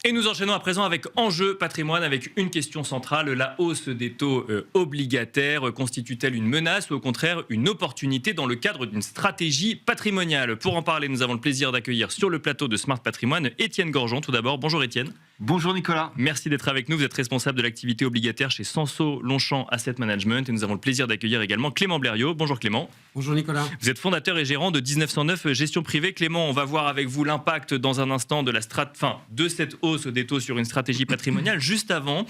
Et nous enchaînons à présent avec Enjeu patrimoine, avec une question centrale. La hausse des taux obligataires constitue-t-elle une menace ou au contraire une opportunité dans le cadre d'une stratégie patrimoniale? Pour en parler, nous avons le plaisir d'accueillir sur le plateau de Smart Patrimoine Étienne Gorgeon. Tout d'abord, bonjour Étienne. Bonjour Nicolas. Merci d'être avec nous. Vous êtes responsable de l'activité obligataire chez Sanso Longchamp Asset Management. Et nous avons le plaisir d'accueillir également Clément Blériot. Bonjour Clément. Bonjour Nicolas. Vous êtes fondateur et gérant de 1909 Gestion Privée. Clément, on va voir avec vous l'impact dans un instant de cette hausse des taux sur une stratégie patrimoniale. Juste avant,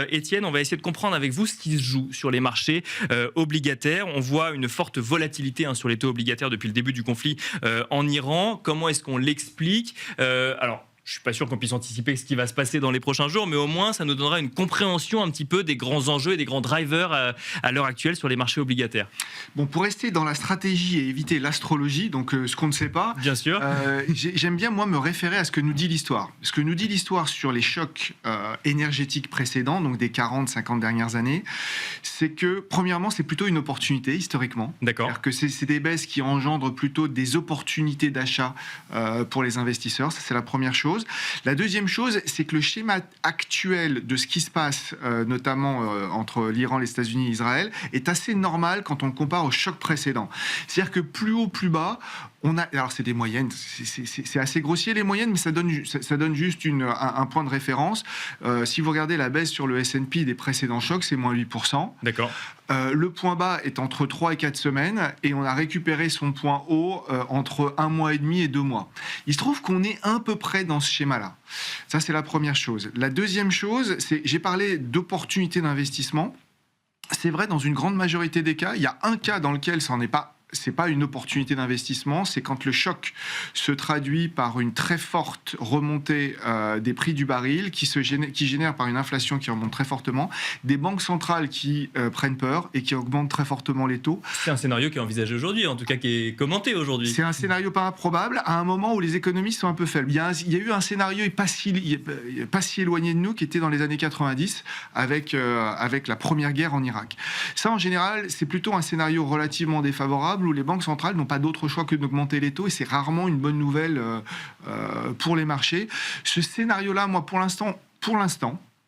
Étienne, on va essayer de comprendre avec vous ce qui se joue sur les marchés obligataires. On voit une forte volatilité sur les taux obligataires depuis le début du conflit en Iran. Comment est-ce qu'on l'explique? Je ne suis pas sûr qu'on puisse anticiper ce qui va se passer dans les prochains jours, mais au moins, ça nous donnera une compréhension un petit peu des grands enjeux et des grands drivers à l'heure actuelle sur les marchés obligataires. Bon, pour rester dans la stratégie et éviter l'astrologie, donc ce qu'on ne sait pas, bien sûr. J'aime bien, moi, me référer à ce que nous dit l'histoire. Ce que nous dit l'histoire sur les chocs énergétiques précédents, donc des 40-50 dernières années, c'est que, premièrement, c'est plutôt une opportunité, historiquement. D'accord. C'est-à-dire que c'est des baisses qui engendrent plutôt des opportunités d'achat pour les investisseurs. Ça, c'est la première chose. La deuxième chose, c'est que le schéma actuel de ce qui se passe, notamment entre l'Iran, les États-Unis et Israël, est assez normal quand on le compare au choc précédent. C'est-à-dire que plus haut, plus bas, alors c'est des moyennes, c'est assez grossier les moyennes, mais ça donne juste un point de référence. Si vous regardez la baisse sur le S&P des précédents chocs, c'est moins 8%. D'accord. Le point bas est entre 3 et 4 semaines et on a récupéré son point haut entre 1 mois et demi et 2 mois. Il se trouve qu'on est à peu près dans ce schéma-là. Ça, c'est la première chose. La deuxième chose, j'ai parlé d'opportunités d'investissement. C'est vrai, dans une grande majorité des cas, il y a un cas dans lequel c'est pas une opportunité d'investissement, c'est quand le choc se traduit par une très forte remontée des prix du baril qui génère par une inflation qui remonte très fortement, des banques centrales qui prennent peur et qui augmentent très fortement les taux. C'est un scénario qui est envisagé aujourd'hui, en tout cas qui est commenté aujourd'hui. C'est un scénario pas improbable à un moment où les économies sont un peu faibles. Il y a eu un scénario pas si éloigné de nous qui était dans les années 90 avec la première guerre en Irak. Ça, en général, c'est plutôt un scénario relativement défavorable où les banques centrales n'ont pas d'autre choix que d'augmenter les taux et c'est rarement une bonne nouvelle pour les marchés. Ce scénario-là, moi, pour l'instant,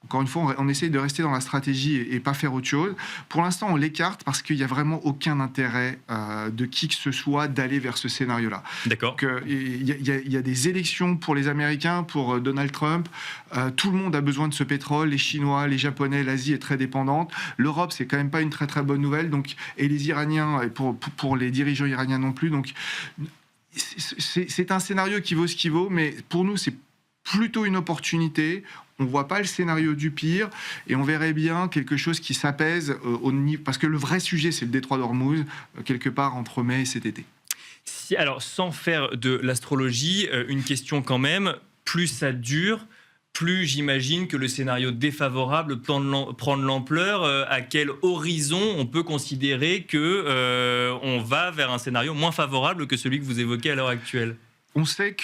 encore une fois, on essaye de rester dans la stratégie et pas faire autre chose. Pour l'instant, on l'écarte parce qu'il n'y a vraiment aucun intérêt de qui que ce soit d'aller vers ce scénario-là. D'accord. Il y a des élections pour les Américains, pour Donald Trump. Tout le monde a besoin de ce pétrole. Les Chinois, les Japonais, l'Asie est très dépendante. L'Europe, c'est quand même pas une très très bonne nouvelle. Donc, et les Iraniens, et pour les dirigeants iraniens non plus. Donc, c'est un scénario qui vaut ce qu'il vaut, mais pour nous, c'est plutôt une opportunité. On ne voit pas le scénario du pire et on verrait bien quelque chose qui s'apaise au niveau, parce que le vrai sujet, c'est le détroit d'Ormuz, quelque part entre mai et cet été. Alors, sans faire de l'astrologie, une question quand même, plus ça dure, plus j'imagine que le scénario défavorable prend de l'ampleur. À quel horizon on peut considérer qu'on va vers un scénario moins favorable que celui que vous évoquez à l'heure actuelle? On sait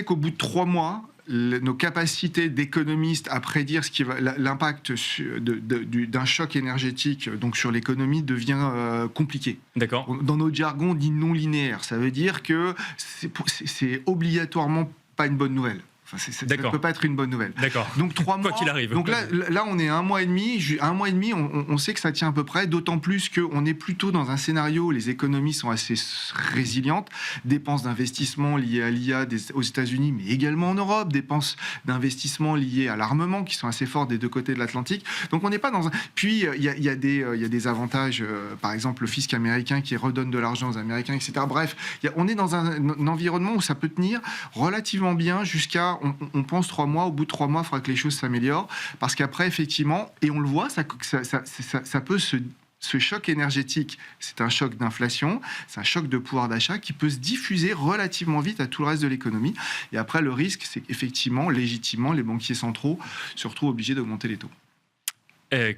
qu'au bout de 3 mois, nos capacités d'économistes à prédire l'impact d'un choc énergétique donc sur l'économie devient compliqué. D'accord. Dans notre jargon, on dit non linéaire. Ça veut dire que c'est obligatoirement pas une bonne nouvelle. Enfin, ça ne peut pas être une bonne nouvelle. D'accord. Donc 3 mois. Quoi qu'il arrive. Donc là, on est à 1 mois et demi. À 1 mois et demi, on sait que ça tient à peu près. D'autant plus qu'on est plutôt dans un scénario où les économies sont assez résilientes. Dépenses d'investissement liées à l'IA aux États-Unis, mais également en Europe. Dépenses d'investissement liées à l'armement qui sont assez fortes des deux côtés de l'Atlantique. Donc on n'est pas dans un. Puis il y a des avantages. Par exemple, le fisc américain qui redonne de l'argent aux Américains, etc. Bref, on est dans un environnement où ça peut tenir relativement bien jusqu'à. On pense 3 mois, au bout de 3 mois, il faudra que les choses s'améliorent, parce qu'après, effectivement, et on le voit, ça peut ce choc énergétique, c'est un choc d'inflation, c'est un choc de pouvoir d'achat qui peut se diffuser relativement vite à tout le reste de l'économie. Et après, le risque, c'est qu'effectivement, légitimement, les banquiers centraux se retrouvent obligés d'augmenter les taux.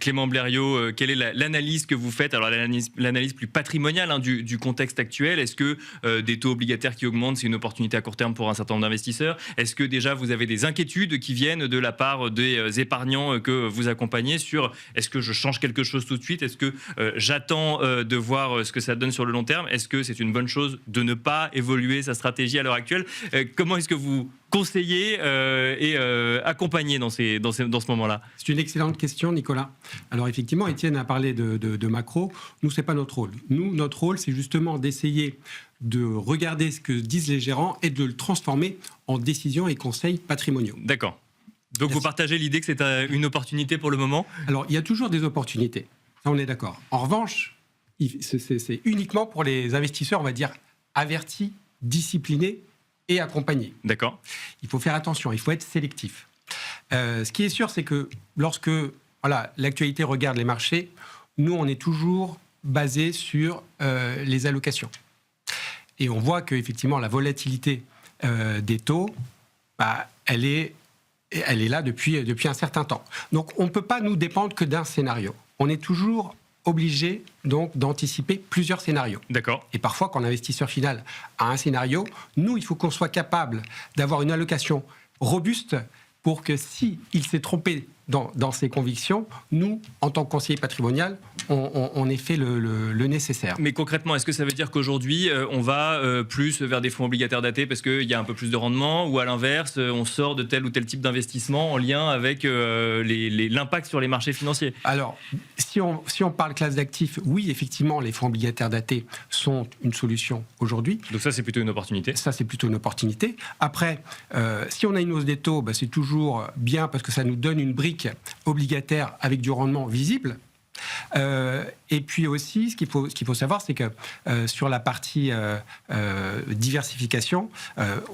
Clément Blériot, quelle est l'analyse que vous faites? Alors l'analyse plus patrimoniale du contexte actuel. Est-ce que des taux obligataires qui augmentent, c'est une opportunité à court terme pour un certain nombre d'investisseurs? Est-ce que déjà vous avez des inquiétudes qui viennent de la part des épargnants que vous accompagnez sur est-ce que je change quelque chose tout de suite? Est-ce que j'attends de voir ce que ça donne sur le long terme? Est-ce que c'est une bonne chose de ne pas évoluer sa stratégie à l'heure actuelle? Comment est-ce que vous conseiller et accompagner dans ce moment-là? C'est une excellente question, Nicolas. Alors effectivement, Étienne a parlé de macro. Nous, c'est pas notre rôle. Nous, notre rôle, c'est justement d'essayer de regarder ce que disent les gérants et de le transformer en décisions et conseils patrimoniaux. D'accord. Donc vous partagez l'idée que c'est une opportunité pour le moment? Alors, il y a toujours des opportunités. Ça, on est d'accord. En revanche, c'est uniquement pour les investisseurs, on va dire, avertis, disciplinés et accompagnés. D'accord. Il faut faire attention, il faut être sélectif. Ce qui est sûr, c'est que lorsque l'actualité regarde les marchés, nous, on est toujours basé sur les allocations. Et on voit qu'effectivement, la volatilité des taux, elle est là depuis un certain temps. Donc, on ne peut pas nous dépendre que d'un scénario. On est toujours obligé donc d'anticiper plusieurs scénarios. D'accord. Et parfois, quand l'investisseur final a un scénario, nous, il faut qu'on soit capable d'avoir une allocation robuste pour que s'il s'est trompé dans ses convictions, nous, en tant que conseiller patrimonial, on ait fait le nécessaire. Mais concrètement, est-ce que ça veut dire qu'aujourd'hui, on va plus vers des fonds obligataires datés parce qu'il y a un peu plus de rendement, ou à l'inverse, on sort de tel ou tel type d'investissement en lien avec l'impact sur les marchés financiers? Alors, si on parle classe d'actifs, oui, effectivement, les fonds obligataires datés sont une solution aujourd'hui. Donc ça, c'est plutôt une opportunité. Ça, c'est plutôt une opportunité. Après, si on a une hausse des taux, c'est toujours bien parce que ça nous donne une brique obligataire avec du rendement visible. Et puis aussi, ce qu'il faut savoir, c'est que sur la partie diversification,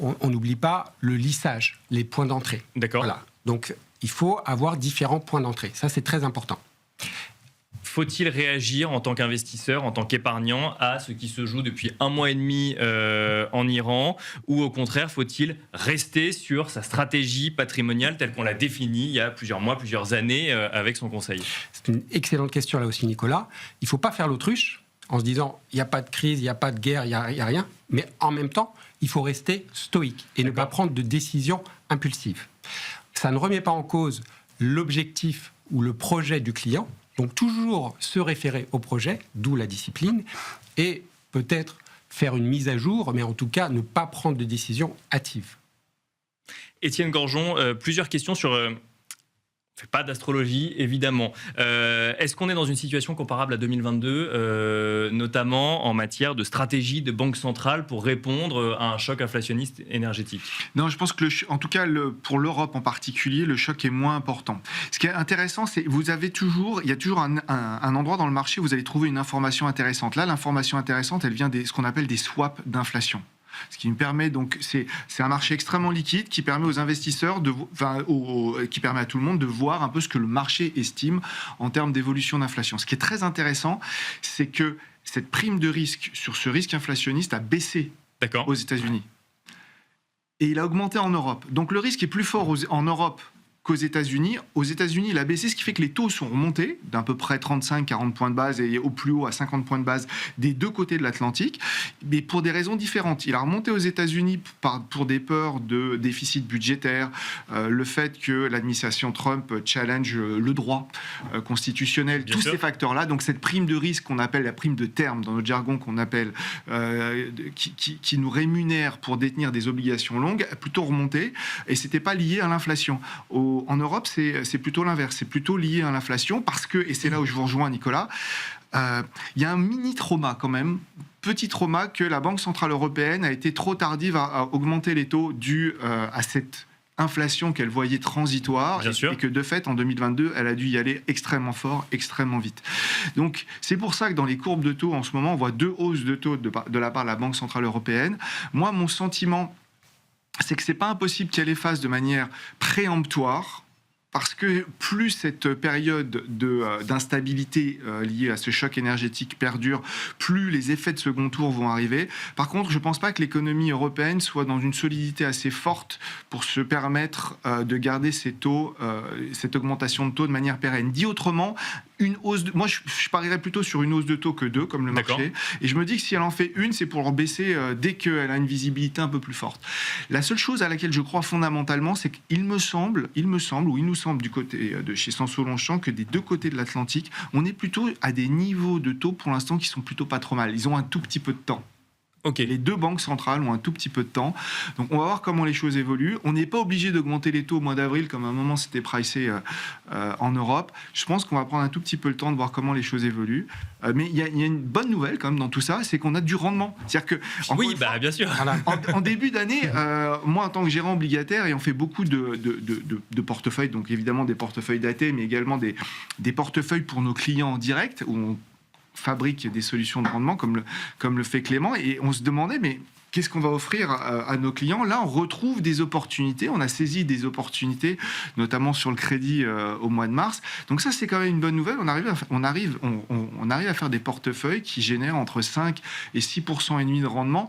on n'oublie pas le lissage, les points d'entrée. D'accord. Voilà. Donc, il faut avoir différents points d'entrée. Ça, c'est très important. Faut-il réagir en tant qu'investisseur, en tant qu'épargnant, à ce qui se joue depuis 1 mois et demi en Iran, ou au contraire, faut-il rester sur sa stratégie patrimoniale telle qu'on l'a définie il y a plusieurs mois, plusieurs années avec son conseil? C'est une excellente question là aussi, Nicolas. Il ne faut pas faire l'autruche en se disant il n'y a pas de crise, il n'y a pas de guerre, il n'y a rien. Mais en même temps, il faut rester stoïque et ne pas prendre de décisions impulsives. Ça ne remet pas en cause l'objectif ou le projet du client. Donc toujours se référer au projet, d'où la discipline, et peut-être faire une mise à jour, mais en tout cas ne pas prendre de décision hâtive. Étienne Gorgeon, plusieurs questions sur... On ne fait pas d'astrologie, évidemment. Est-ce qu'on est dans une situation comparable à 2022, notamment en matière de stratégie de banque centrale pour répondre à un choc inflationniste énergétique? Non, je pense que, en tout cas, pour l'Europe en particulier, le choc est moins important. Ce qui est intéressant, c'est il y a toujours un endroit dans le marché où vous allez trouver une information intéressante. Là, l'information intéressante, elle vient ce qu'on appelle des swaps d'inflation. Ce qui me permet donc, c'est un marché extrêmement liquide qui permet aux investisseurs, qui permet à tout le monde de voir un peu ce que le marché estime en termes d'évolution d'inflation. Ce qui est très intéressant, c'est que cette prime de risque sur ce risque inflationniste a baissé aux États-Unis. Et il a augmenté en Europe. Donc le risque est plus fort en Europe qu'aux États-Unis. Aux États-Unis, il a baissé, ce qui fait que les taux sont remontés d'à peu près 35-40 points de base et au plus haut à 50 points de base des deux côtés de l'Atlantique, mais pour des raisons différentes. Il a remonté aux États-Unis pour des peurs de déficit budgétaire, le fait que l'administration Trump challenge le droit constitutionnel, tous ces facteurs-là. Donc cette prime de risque qu'on appelle la prime de terme dans notre jargon, qu'on appelle qui nous rémunère pour détenir des obligations longues, a plutôt remonté, et c'était pas lié à l'inflation. En Europe, c'est plutôt l'inverse. C'est plutôt lié à l'inflation parce que, et c'est là où je vous rejoins, Nicolas, il y a un mini-trauma quand même, petit trauma, que la Banque Centrale Européenne a été trop tardive à augmenter les taux dus à cette inflation qu'elle voyait transitoire, et que de fait, en 2022, elle a dû y aller extrêmement fort, extrêmement vite. Donc, c'est pour ça que dans les courbes de taux, en ce moment, on voit 2 hausses de taux de la part de la Banque Centrale Européenne. Moi, mon sentiment, c'est que c'est pas impossible qu'elle les fasse de manière préemptoire, parce que plus cette période d'instabilité liée à ce choc énergétique perdure, plus les effets de second tour vont arriver. Par contre, je ne pense pas que l'économie européenne soit dans une solidité assez forte pour se permettre de garder ces taux, cette augmentation de taux de manière pérenne. Dit autrement, moi je parierais plutôt sur une hausse de taux que 2, comme le marché. Et je me dis que si elle en fait une, c'est pour baisser dès qu'elle a une visibilité un peu plus forte. La seule chose à laquelle je crois fondamentalement, c'est qu'il me semble, ou il nous semble du côté de chez Sanso-Longchamp, que des deux côtés de l'Atlantique, on est plutôt à des niveaux de taux pour l'instant qui sont plutôt pas trop mal. Ils ont un tout petit peu de temps Ok. Les deux banques centrales ont un tout petit peu de temps. Donc, on va voir comment les choses évoluent. On n'est pas obligé d'augmenter les taux au mois d'avril, comme à un moment c'était pricé en Europe. Je pense qu'on va prendre un tout petit peu le temps de voir comment les choses évoluent. Mais il y a une bonne nouvelle quand même dans tout ça, c'est qu'on a du rendement. C'est-à-dire que, Oui, bien sûr. en début d'année, moi en tant que gérant obligataire, et on fait beaucoup de portefeuilles, donc évidemment des portefeuilles datés, mais également des portefeuilles pour nos clients en direct, où on fabrique des solutions de rendement comme le fait Clément, et on se demandait mais qu'est-ce qu'on va offrir à nos clients? Là, on retrouve des opportunités, on a saisi des opportunités, notamment sur le crédit au mois de mars. Donc ça, c'est quand même une bonne nouvelle. On arrive à faire des portefeuilles qui génèrent entre 5 et 6% et demi de rendement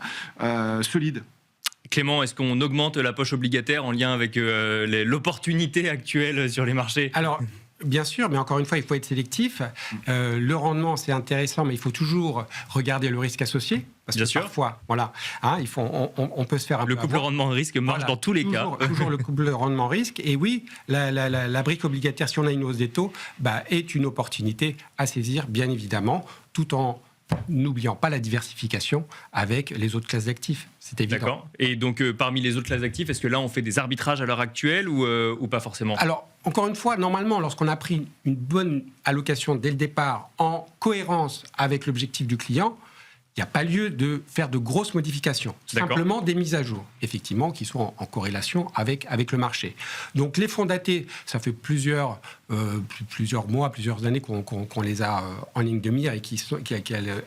solide. Clément, est-ce qu'on augmente la poche obligataire en lien avec l'opportunité actuelle sur les marchés? Alors, bien sûr, mais encore une fois, il faut être sélectif. Le rendement, c'est intéressant, mais il faut toujours regarder le risque associé. Parce Bien que sûr. Parfois, voilà, on peut se faire un Le peu couple avoir. rendement-risque marche Voilà, dans tous les cas. Toujours le couple rendement-risque. Et oui, la brique obligataire, si on a une hausse des taux, est une opportunité à saisir, bien évidemment, tout en n'oubliant pas la diversification avec les autres classes d'actifs. C'est évident. D'accord. Et donc, parmi les autres classes d'actifs, est-ce que là, on fait des arbitrages à l'heure actuelle ou pas forcément? Alors, encore une fois, normalement, lorsqu'on a pris une bonne allocation dès le départ, en cohérence avec l'objectif du client, il n'y a pas lieu de faire de grosses modifications. D'accord. Simplement des mises à jour, effectivement, qui sont en corrélation avec le marché. Donc les fonds datés, ça fait plusieurs mois, plusieurs années qu'on les a en ligne de mire et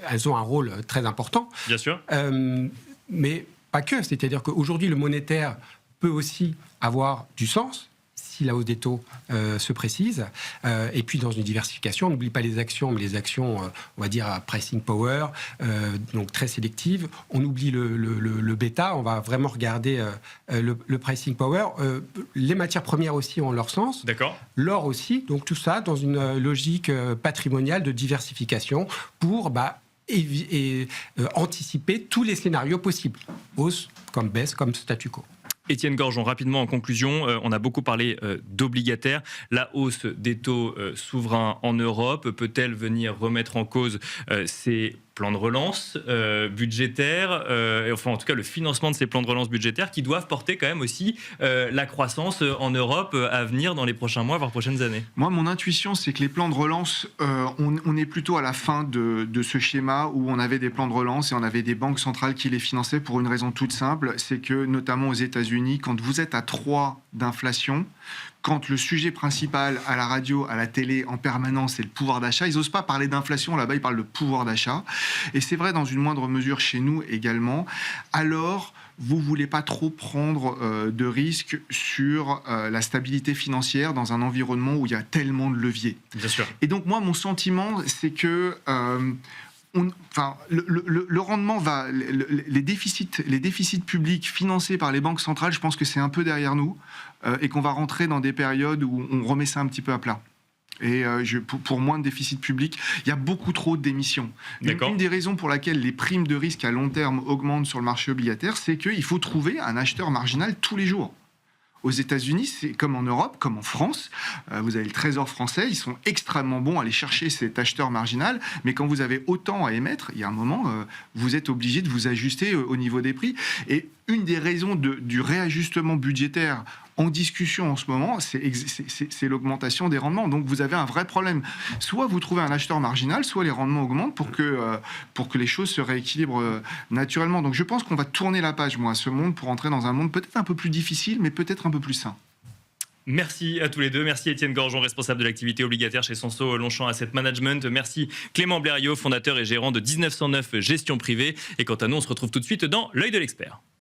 elles ont un rôle très important. Bien sûr. Mais pas que. C'est-à-dire qu'aujourd'hui, le monétaire peut aussi avoir du sens si la hausse des taux se précise. Et puis, dans une diversification, on n'oublie pas les actions, mais les actions, on va dire, à pricing power, donc très sélectives. On oublie le bêta, on va vraiment regarder le pricing power. Les matières premières aussi ont leur sens. D'accord. L'or aussi. Donc, tout ça dans une logique patrimoniale de diversification pour anticiper tous les scénarios possibles. Hausse comme baisse, comme statu quo. Étienne Gorgeon, rapidement en conclusion, on a beaucoup parlé d'obligataires. La hausse des taux souverains en Europe peut-elle venir remettre en cause ces plans de relance budgétaires, enfin en tout cas le financement de ces plans de relance budgétaires qui doivent porter quand même aussi la croissance en Europe à venir dans les prochains mois, voire prochaines années? Moi, mon intuition, c'est que les plans de relance, on est plutôt à la fin de ce schéma où on avait des plans de relance et on avait des banques centrales qui les finançaient pour une raison toute simple, c'est que notamment aux États-Unis, quand vous êtes à 3 d'inflation, quand le sujet principal à la radio, à la télé, en permanence, c'est le pouvoir d'achat, ils n'osent pas parler d'inflation, là-bas ils parlent de pouvoir d'achat. Et c'est vrai dans une moindre mesure chez nous également. Alors, vous ne voulez pas trop prendre de risques sur la stabilité financière dans un environnement où il y a tellement de leviers. Bien sûr. Et donc moi, mon sentiment, c'est que... le rendement va, les déficits publics financés par les banques centrales, je pense que c'est un peu derrière nous et qu'on va rentrer dans des périodes où on remet ça un petit peu à plat. Et pour moins de déficit public, il y a beaucoup trop d'émissions. Une des raisons pour laquelle les primes de risque à long terme augmentent sur le marché obligataire, c'est qu'il faut trouver un acheteur marginal tous les jours. Aux États-Unis, c'est comme en Europe, comme en France. Vous avez le Trésor français, ils sont extrêmement bons à aller chercher cet acheteur marginal, mais quand vous avez autant à émettre, il y a un moment, vous êtes obligé de vous ajuster au niveau des prix. Et une des raisons du réajustement budgétaire en discussion en ce moment, c'est l'augmentation des rendements. Donc vous avez un vrai problème. Soit vous trouvez un acheteur marginal, soit les rendements augmentent pour que les choses se rééquilibrent naturellement. Donc je pense qu'on va tourner la page, moi, à ce monde, pour entrer dans un monde peut-être un peu plus difficile, mais peut-être un peu plus sain. Merci à tous les deux. Merci Étienne Gorgeon, responsable de l'activité obligataire chez Sanso Longchamp Asset Management. Merci Clément Blériot, fondateur et gérant de 1909 Gestion Privée. Et quant à nous, on se retrouve tout de suite dans l'œil de l'expert.